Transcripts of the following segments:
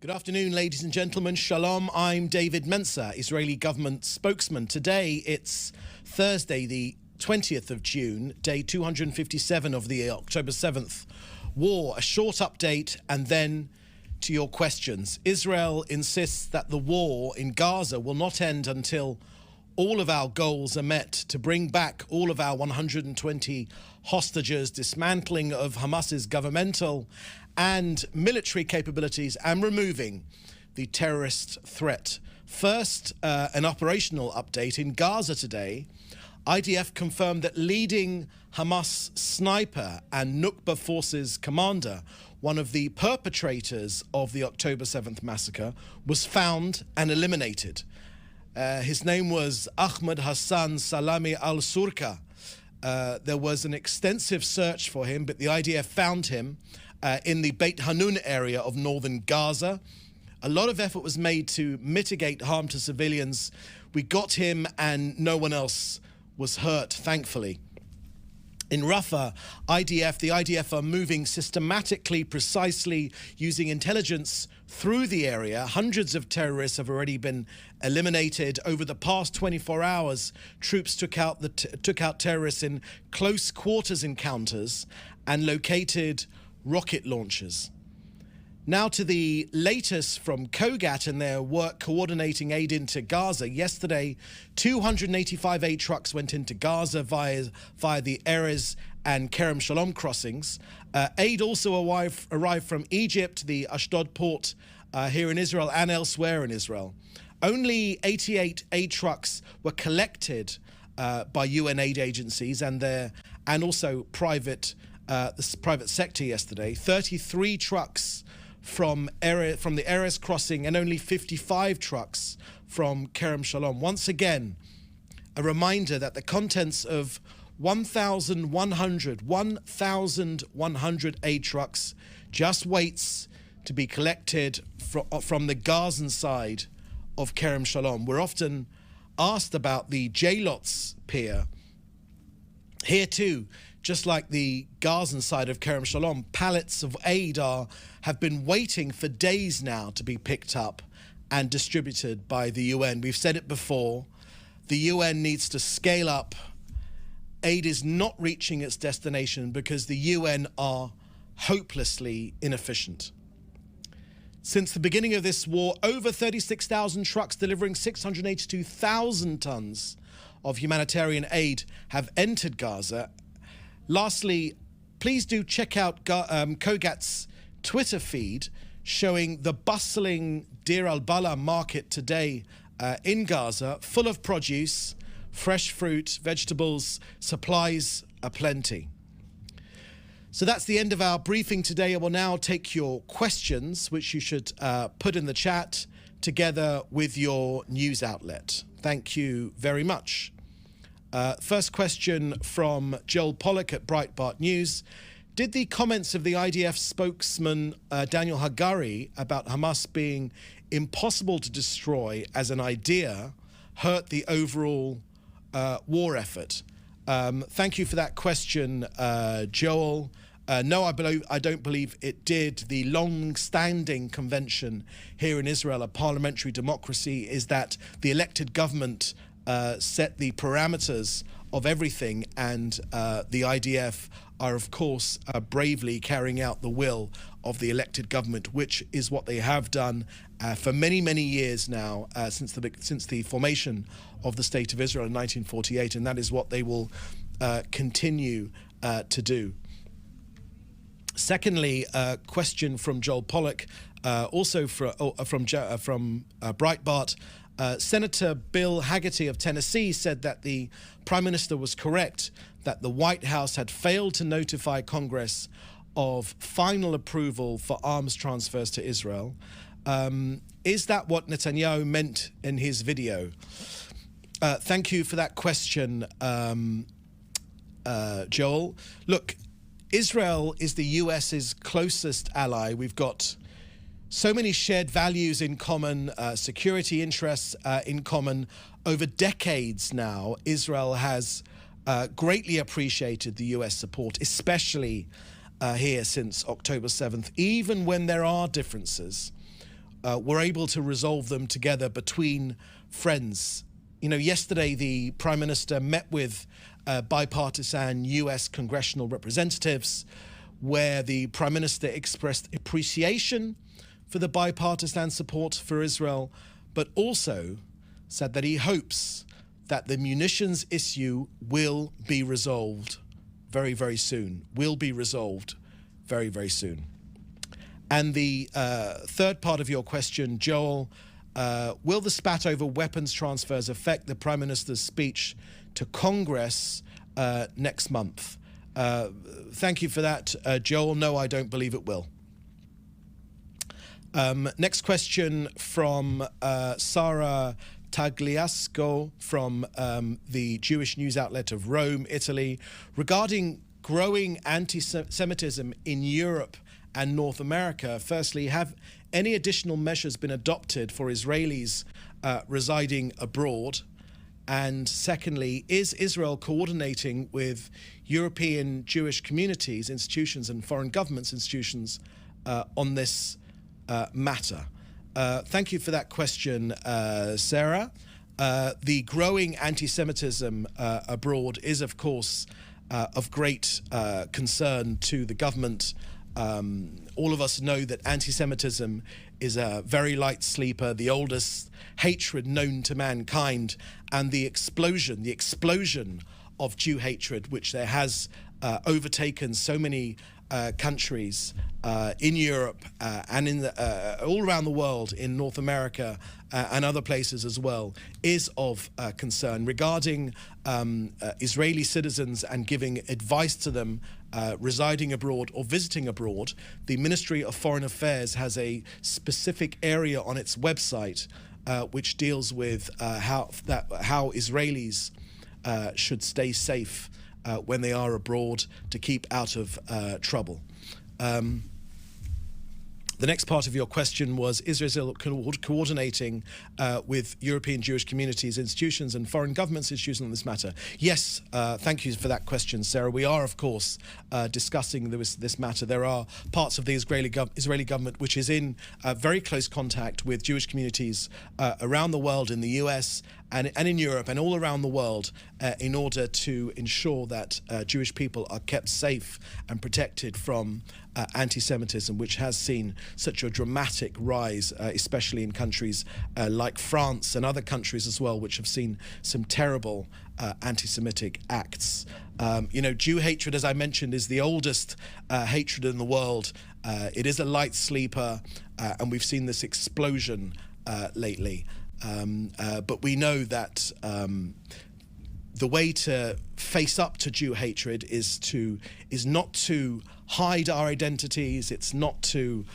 Good afternoon, ladies and gentlemen. Shalom. I'm David Mencer, Israeli government spokesman. Today, it's Thursday, the 20th of June, day 257 of the October 7th war. A short update and then to your questions. Israel insists that the war in Gaza will not end until all of our goals are met to bring back all of our 120 hostages, dismantling of Hamas's governmental and military capabilities, and removing the terrorist threat. First, an operational update. In Gaza today, IDF confirmed that leading Hamas sniper and Nukba forces commander, one of the perpetrators of the October 7th massacre, was found and eliminated. His name was Ahmed Hassan Salami al-Surka. There was an extensive search for him, but the IDF found him in the Beit Hanun area of northern Gaza. A lot of effort was made to mitigate harm to civilians. We got him and no one else was hurt, thankfully. In Rafah, the IDF are moving systematically, precisely, using intelligence through the area. Hundreds of terrorists have already been eliminated. Over the past 24 hours, troops took out terrorists in close quarters encounters and located rocket launchers. Now to the latest from COGAT and their work coordinating aid into Gaza. Yesterday, 285 aid trucks went into Gaza via the Erez and Kerem Shalom crossings. Aid also arrived from Egypt, the Ashdod port here in Israel and elsewhere in Israel. Only 88 aid trucks were collected by UN aid agencies and also the private sector yesterday. 33 trucks from the Erez crossing and only 55 trucks from Kerem Shalom. Once again, a reminder that the contents of 1,100 aid trucks just waits to be collected from the Gazan side of Kerem Shalom. We're often asked about the J-Lots pier. Here too, just like the Gazan side of Kerem Shalom, pallets of aid have been waiting for days now to be picked up and distributed by the UN. We've said it before, the UN needs to scale up. Aid is not reaching its destination because the UN are hopelessly inefficient. Since the beginning of this war, over 36,000 trucks delivering 682,000 tons of humanitarian aid have entered Gaza. Lastly, please do check out COGAT's Twitter feed showing the bustling Deir al-Bala market today in Gaza, full of produce, fresh fruit, vegetables, supplies aplenty. So that's the end of our briefing today. I will now take your questions, which you should put in the chat together with your news outlet. Thank you very much. First question from Joel Pollack at Breitbart News. Did the comments of the IDF spokesman Daniel Hagari about Hamas being impossible to destroy as an idea hurt the overall war effort? Thank you for that question, Joel. No, I don't believe it did. The long-standing convention here in Israel, a parliamentary democracy, is that the elected government set the parameters of everything, and the IDF are, of course, bravely carrying out the will of the elected government, which is what they have done for many, many years now, since the formation of the State of Israel in 1948, and that is what they will continue to do. Secondly, a question from Joel Pollack, also from Breitbart. Senator Bill Hagerty of Tennessee said that the Prime Minister was correct, that the White House had failed to notify Congress of final approval for arms transfers to Israel. Is that what Netanyahu meant in his video? Thank you for that question, Joel. Look, Israel is the US's closest ally. We've got so many shared values in common, security interests in common. Over decades now, Israel has greatly appreciated the US support, especially here since October 7th. Even when there are differences, were able to resolve them together between friends. You know, yesterday the Prime Minister met with bipartisan US congressional representatives, where the Prime Minister expressed appreciation for the bipartisan support for Israel, but also said that he hopes that the munitions issue will be resolved very, very soon, will be resolved very, very soon. And the third part of your question, Joel, will the spat over weapons transfers affect the Prime Minister's speech to Congress next month? Thank you for that, Joel. No, I don't believe it will. Next question from Sara Tagliasco from the Jewish news outlet of Rome, Italy, regarding growing anti-Semitism in Europe and North America. Firstly, have any additional measures been adopted for Israelis residing abroad? And secondly, is Israel coordinating with European Jewish communities, institutions, and foreign governments institutions on this matter? Thank you for that question, Sarah. The growing anti-Semitism abroad is, of course, of great concern to the government. All of us know that anti-Semitism is a very light sleeper, the oldest hatred known to mankind, and the explosion of Jew hatred, which there has overtaken so many countries in Europe and in all around the world, in North America and other places as well, is of concern. Regarding Israeli citizens and giving advice to them residing abroad or visiting abroad, the Ministry of Foreign Affairs has a specific area on its website which deals with how Israelis should stay safe when they are abroad, to keep out of trouble. The next part of your question was, is Israel coordinating with European Jewish communities, institutions, and foreign governments institutions on this matter? Yes, thank you for that question, Sarah. We are, of course, discussing this matter. There are parts of the Israeli government which is in very close contact with Jewish communities around the world, in the US and in Europe and all around the world, in order to ensure that Jewish people are kept safe and protected from anti-Semitism, which has seen such a dramatic rise, especially in countries like France and other countries as well, which have seen some terrible anti-Semitic acts. You know, Jew hatred, as I mentioned, is the oldest hatred in the world. It is a light sleeper, and we've seen this explosion lately. But we know that the way to face up to Jew hatred is not to hide our identities. It's not to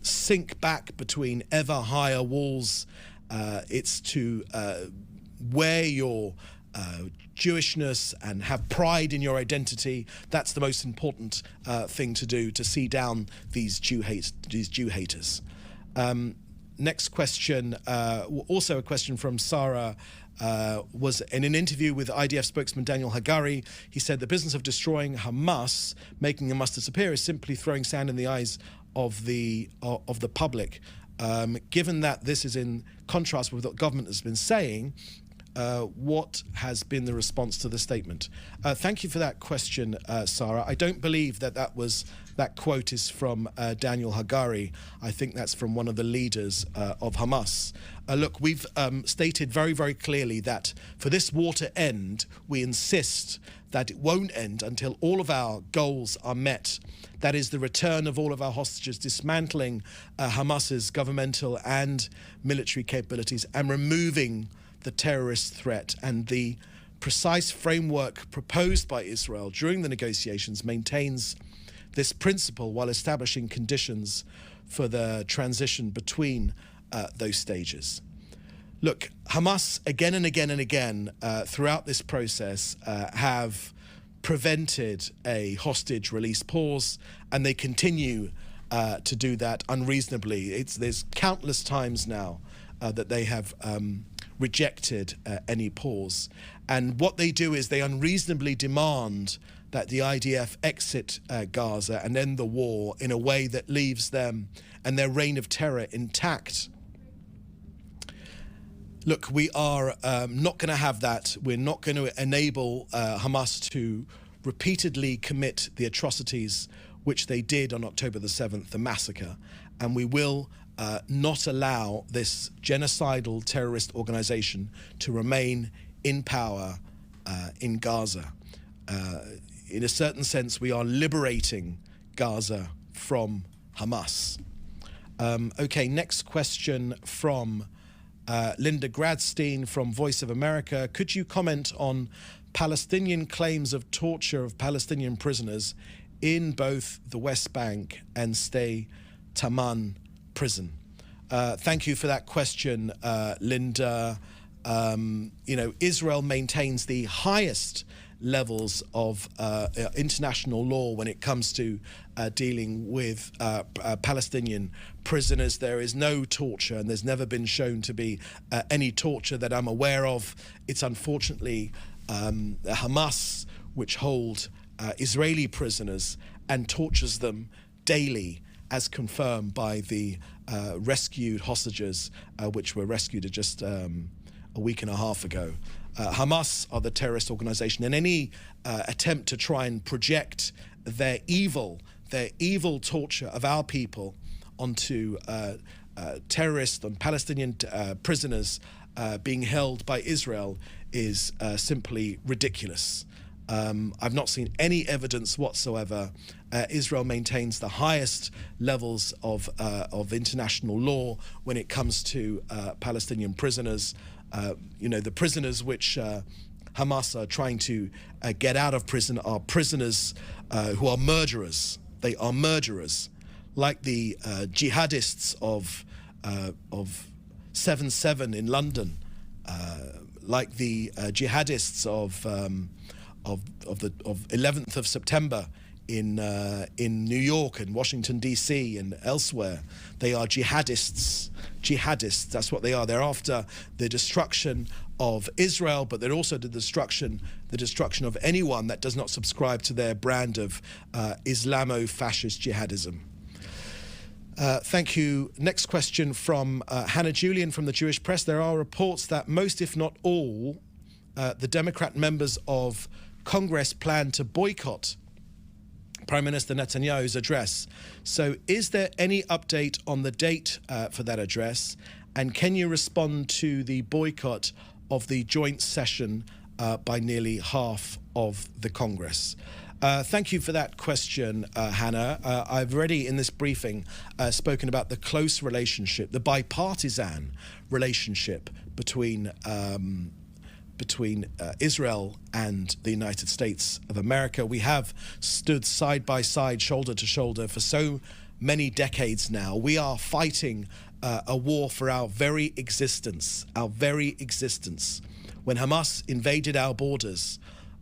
sink back between ever higher walls. It's to wear your Jewishness and have pride in your identity. That's the most important thing to do, to see down these Jew haters. Next question, also a question from Sarah, was in an interview with IDF spokesman Daniel Hagari. He said the business of destroying Hamas, making Hamas disappear, is simply throwing sand in the eyes of the public. Given that this is in contrast with what the government has been saying, what has been the response to the statement? Thank you for that question, Sarah. I don't believe that quote is from Daniel Hagari. I think that's from one of the leaders of Hamas. Look, we've stated very, very clearly that for this war to end, we insist that it won't end until all of our goals are met. That is the return of all of our hostages, dismantling Hamas's governmental and military capabilities, and removing the terrorist threat. And the precise framework proposed by Israel during the negotiations maintains this principle while establishing conditions for the transition between those stages. Look, Hamas again and again and again throughout this process have prevented a hostage release pause, and they continue to do that unreasonably. There's countless times now that they have rejected any pause. And what they do is they unreasonably demand that the IDF exit Gaza and end the war in a way that leaves them and their reign of terror intact. Look, we are not going to have that. We're not going to enable Hamas to repeatedly commit the atrocities which they did on October the 7th, the massacre, and we will not allow this genocidal terrorist organization to remain in power in Gaza. In a certain sense, we are liberating Gaza from Hamas. Okay, next question from Linda Gradstein from Voice of America. Could you comment on Palestinian claims of torture of Palestinian prisoners in both the West Bank and Sde Taman prison? Thank you for that question, Linda. Israel maintains the highest levels of international law when it comes to dealing with Palestinian prisoners. There is no torture, and there's never been shown to be any torture that I'm aware of. It's unfortunately Hamas which hold Israeli prisoners and tortures them daily, as confirmed by the rescued hostages which were rescued just a week and a half ago. Hamas are the terrorist organization, and any attempt to try and project their evil torture of our people onto terrorists, on Palestinian prisoners being held by Israel is simply ridiculous. I've not seen any evidence whatsoever. Israel maintains the highest levels of international law when it comes to Palestinian prisoners. The prisoners which Hamas are trying to get out of prison are prisoners who are murderers. They are murderers, like the jihadists of 7/7 in London, like the jihadists of 11th of September in New York and Washington D.C. and elsewhere. They are jihadists. Jihadists, that's what they are. They're after the destruction of Israel, but they're also the destruction of anyone that does not subscribe to their brand of Islamo-fascist jihadism. Thank you. Next question from Hannah Julian from the Jewish Press. There are reports that most, if not all, the Democrat members of Congress plan to boycott Prime Minister Netanyahu's address. So is there any update on the date for that address? And can you respond to the boycott of the joint session by nearly half of the Congress? Thank you for that question, Hannah. I've already in this briefing spoken about the close relationship, the bipartisan relationship between Israel and the United States of America. We have stood side by side, shoulder to shoulder for so many decades now. We are fighting a war for our very existence, When Hamas invaded our borders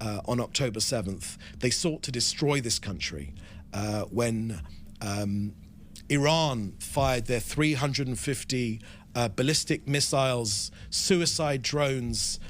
on October 7th, they sought to destroy this country. When Iran fired their 350 ballistic missiles, suicide drones,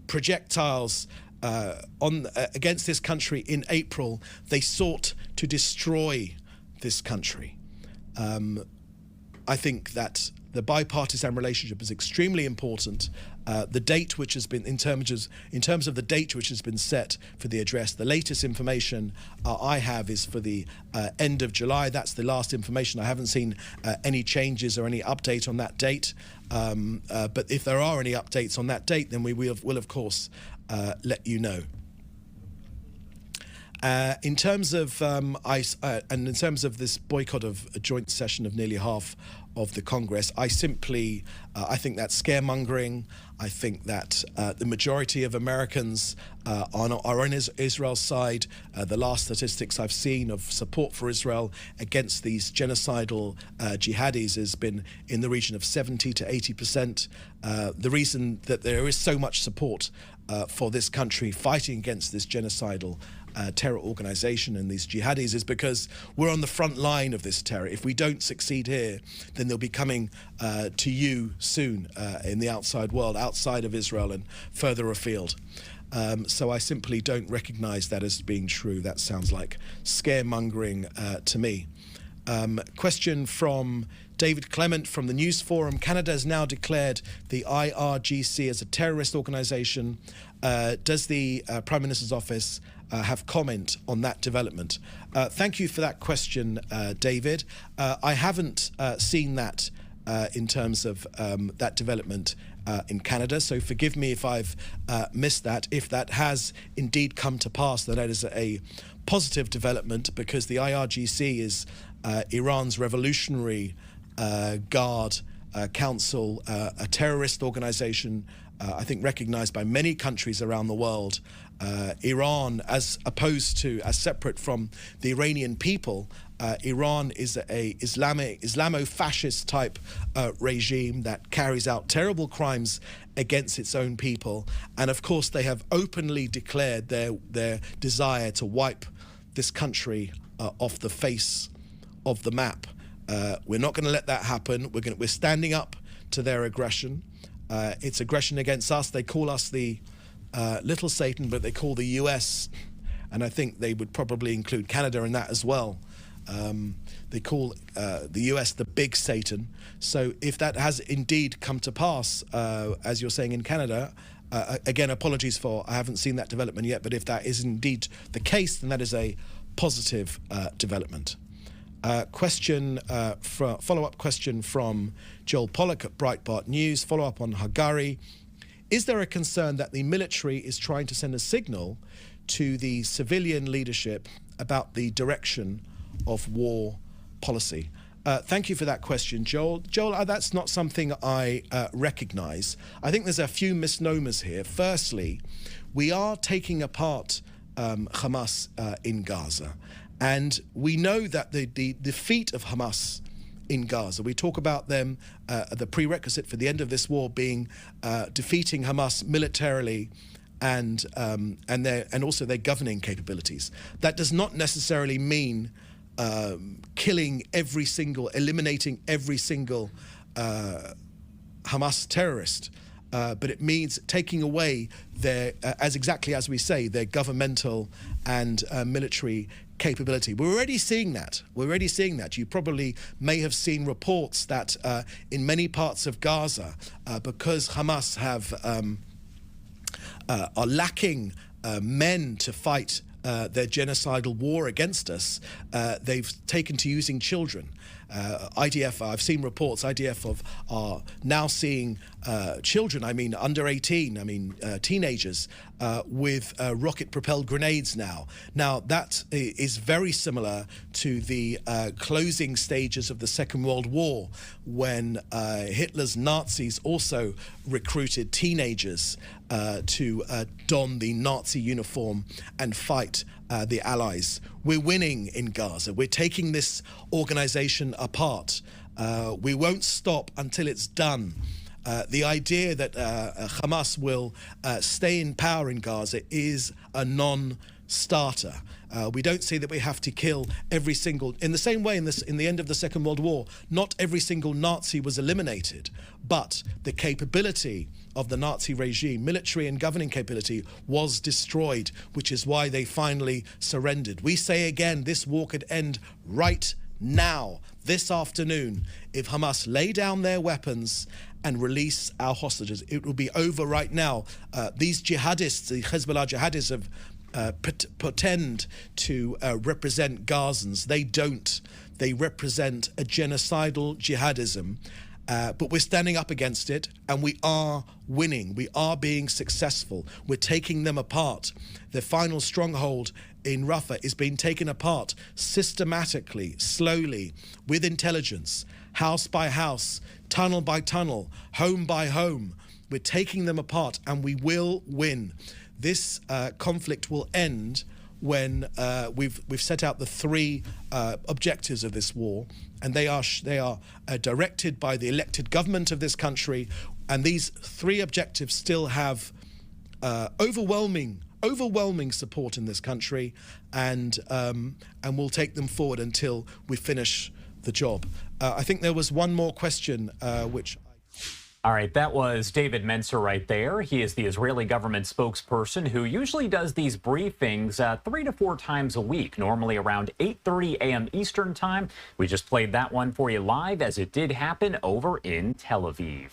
projectiles against this country in April, they sought to destroy this country. I think that the bipartisan relationship is extremely important. The date which has been, in terms of the date which has been set for the address, the latest information I have is for the end of July. That's the last information. I haven't seen any changes or any update on that date. But if there are any updates on that date, then we will of course let you know. In terms of and in terms of this boycott of a joint session of nearly half of the Congress, I think that's scaremongering. I think that the majority of Americans are on Israel's side. The last statistics I've seen of support for Israel against these genocidal jihadis has been in the region of 70 to 80%. The reason that there is so much support for this country fighting against this genocidal terror organization and these jihadis is because we're on the front line of this terror. If we don't succeed here, then they'll be coming to you soon in the outside world, outside of Israel and further afield. So I simply don't recognise that as being true. That sounds like scaremongering to me. Question from David Clement from the News Forum. Canada has now declared the IRGC as a terrorist organisation. Does the Prime Minister's Office have comment on that development? Thank you for that question, David. I haven't seen that in terms of that development in Canada, so forgive me if I've missed that. If that has indeed come to pass, then that is a positive development, because the IRGC is Iran's Revolutionary Guard Council, a terrorist organisation, I think recognised by many countries around the world. Iran, as separate from the Iranian people, Iran is a Islamo-fascist type regime that carries out terrible crimes against its own people, and of course they have openly declared their desire to wipe this country off the face of the map. We're not going to let that happen. We're standing up to their aggression. It's aggression against us. They call us the little Satan, but they call the US, and I think they would probably include Canada in that as well. They call the US the big Satan. So if that has indeed come to pass, as you're saying in Canada, again, apologies for I haven't seen that development yet, but if that is indeed the case, then that is a positive development. Follow-up question from Joel Pollack at Breitbart News, follow-up on Hagari. Is there a concern that the military is trying to send a signal to the civilian leadership about the direction of war policy? Thank you for that question, Joel. Joel, that's not something I recognise. I think there's a few misnomers here. Firstly, we are taking apart Hamas in Gaza, and we know that the defeat of Hamas in Gaza, we talk about them, the prerequisite for the end of this war being defeating Hamas militarily and also their governing capabilities. That does not necessarily mean eliminating every single Hamas terrorist, but it means taking away their, exactly as we say, their governmental and military capability. We're already seeing that. You probably may have seen reports that in many parts of Gaza, because Hamas are lacking men to fight their genocidal war against us, they've taken to using children. IDF, I've seen reports, IDF are now seeing children, under 18, teenagers, with rocket-propelled grenades now. Now, that is very similar to the closing stages of the Second World War, when Hitler's Nazis also recruited teenagers to don the Nazi uniform and fight the Allies. We're winning in Gaza. We're taking this organization apart. We won't stop until it's done. The idea that Hamas will stay in power in Gaza is a non-starter. We don't see that we have to kill every single, in the same way in the end of the Second World War, not every single Nazi was eliminated, but the capability of the Nazi regime, military and governing capability, was destroyed, which is why they finally surrendered. We say again, this war could end right now, this afternoon, if Hamas lay down their weapons and release our hostages. It will be over right now. These jihadists, the Hezbollah jihadists, have pretend to represent Gazans. They don't. They represent a genocidal jihadism. But we're standing up against it, and we are winning. We are being successful. We're taking them apart. The final stronghold in Rafah is being taken apart systematically, slowly, with intelligence, house by house, tunnel by tunnel, home by home. We're taking them apart, and we will win. This conflict will end when we've set out the three objectives of this war, and they are directed by the elected government of this country, and these three objectives still have overwhelming support in this country, and we'll take them forward until we finish the job. I think there was one more question which All right, that was David Mencer right there. He is the Israeli government spokesperson who usually does these briefings 3 to 4 times a week, normally around 8:30 a.m. Eastern time. We just played that one for you live as it did happen over in Tel Aviv.